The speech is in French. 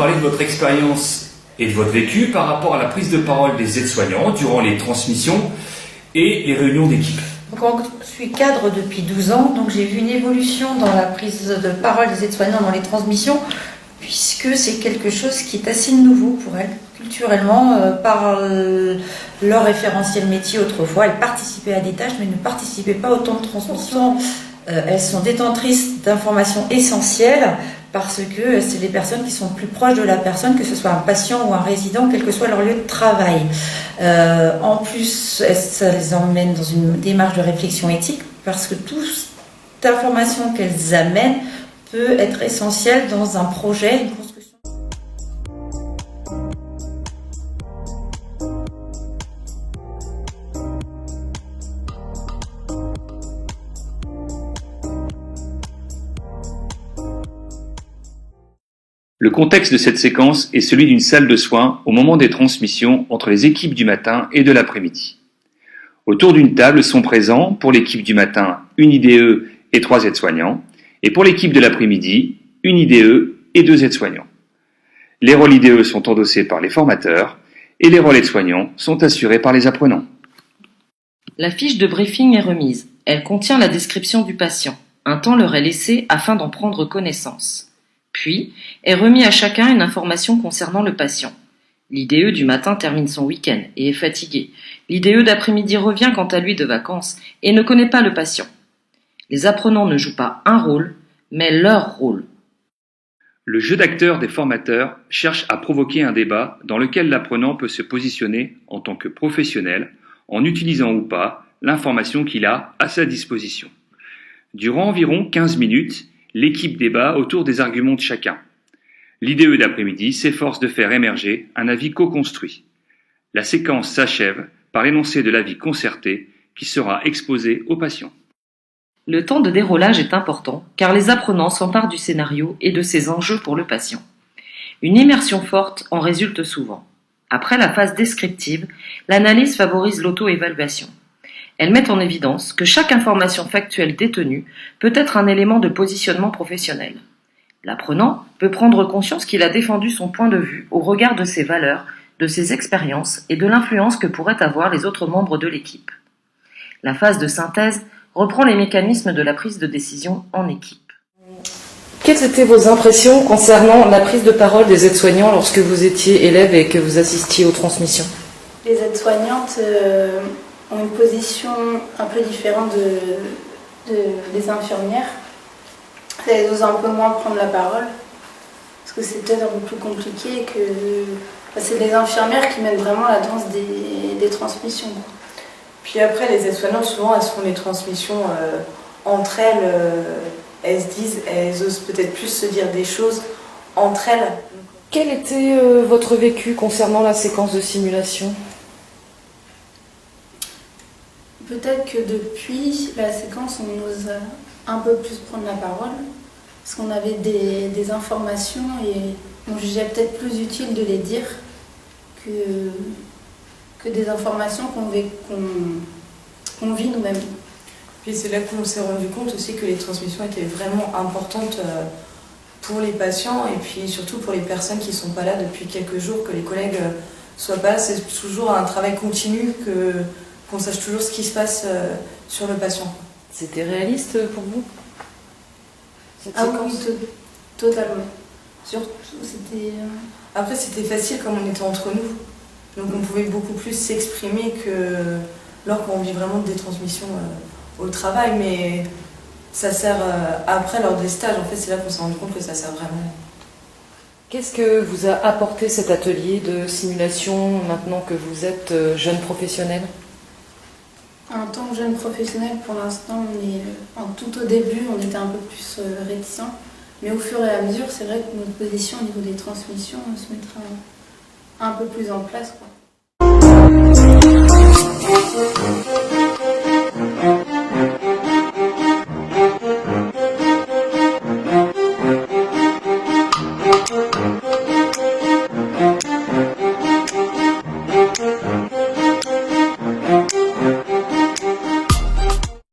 parler de votre expérience et de votre vécu par rapport à la prise de parole des aides-soignants durant les transmissions et les réunions d'équipe. Je suis cadre depuis 12 ans, donc j'ai vu une évolution dans la prise de parole des aides-soignants dans les transmissions, puisque c'est quelque chose qui est assez nouveau pour elles. Culturellement, par leur référentiel métier autrefois, elles participaient à des tâches, mais ne participaient pas autant de transmission. Elles sont détentrices d'informations essentielles parce que c'est les personnes qui sont plus proches de la personne, que ce soit un patient ou un résident, quel que soit leur lieu de travail. En plus, ça les emmène dans une démarche de réflexion éthique parce que toute information qu'elles amènent peut être essentielle dans un projet, une construction. Le contexte de cette séquence est celui d'une salle de soins au moment des transmissions entre les équipes du matin et de l'après-midi. Autour d'une table sont présents, pour l'équipe du matin, une IDE et 3 aides-soignants, et pour l'équipe de l'après-midi, une IDE et 2 aides-soignants. Les rôles IDE sont endossés par les formateurs et les rôles aides-soignants sont assurés par les apprenants. La fiche de briefing est remise. Elle contient la description du patient. Un temps leur est laissé afin d'en prendre connaissance. Puis, est remis à chacun une information concernant le patient. L'IDE du matin termine son week-end et est fatigué. L'IDE d'après-midi revient quant à lui de vacances et ne connaît pas le patient. Les apprenants ne jouent pas un rôle, mais leur rôle. Le jeu d'acteur des formateurs cherche à provoquer un débat dans lequel l'apprenant peut se positionner en tant que professionnel en utilisant ou pas l'information qu'il a à sa disposition. Durant environ 15 minutes, l'équipe débat autour des arguments de chacun. L'IDE d'après-midi s'efforce de faire émerger un avis co-construit. La séquence s'achève par l'énoncé de l'avis concerté qui sera exposé aux patients. Le temps de déroulage est important car les apprenants s'emparent du scénario et de ses enjeux pour le patient. Une immersion forte en résulte souvent. Après la phase descriptive, l'analyse favorise l'auto-évaluation. Elle met en évidence que chaque information factuelle détenue peut être un élément de positionnement professionnel. L'apprenant peut prendre conscience qu'il a défendu son point de vue au regard de ses valeurs, de ses expériences et de l'influence que pourraient avoir les autres membres de l'équipe. La phase de synthèse reprend les mécanismes de la prise de décision en équipe. Quelles étaient vos impressions concernant la prise de parole des aides-soignants lorsque vous étiez élève et que vous assistiez aux transmissions ? Les aides-soignantes ont une position un peu différente des infirmières. Elles osent un peu moins prendre la parole, parce que c'est peut-être un peu plus compliqué que... c'est les infirmières qui mènent vraiment la danse des transmissions. Puis après, les aides-soignantes, souvent, elles font les transmissions entre elles. Elles se disent, elles osent peut-être plus se dire des choses entre elles. Quel était votre vécu concernant la séquence de simulation ? Peut-être que depuis la séquence, on ose un peu plus prendre la parole, parce qu'on avait des informations et on jugeait peut-être plus utile de les dire que des informations qu'on vit nous-mêmes. Puis c'est là qu'on s'est rendu compte aussi que les transmissions étaient vraiment importantes pour les patients et puis surtout pour les personnes qui ne sont pas là depuis quelques jours, que les collègues ne soient pas là. C'est toujours un travail continu, qu'on sache toujours ce qui se passe sur le patient. C'était réaliste pour vous ? Oui, totalement. Surtout, c'était... Après, c'était facile comme on était entre nous. Donc on pouvait beaucoup plus s'exprimer que lors qu'on vit vraiment des transmissions au travail. Mais ça sert après, lors des stages, en fait, c'est là qu'on s'est rendu compte que ça sert vraiment. Qu'est-ce que vous a apporté cet atelier de simulation maintenant que vous êtes jeune professionnel ? En tant que jeune professionnel, pour l'instant, tout au début, on était un peu plus réticents. Mais au fur et à mesure, c'est vrai que notre position au niveau des transmissions se mettra un peu plus en place, quoi.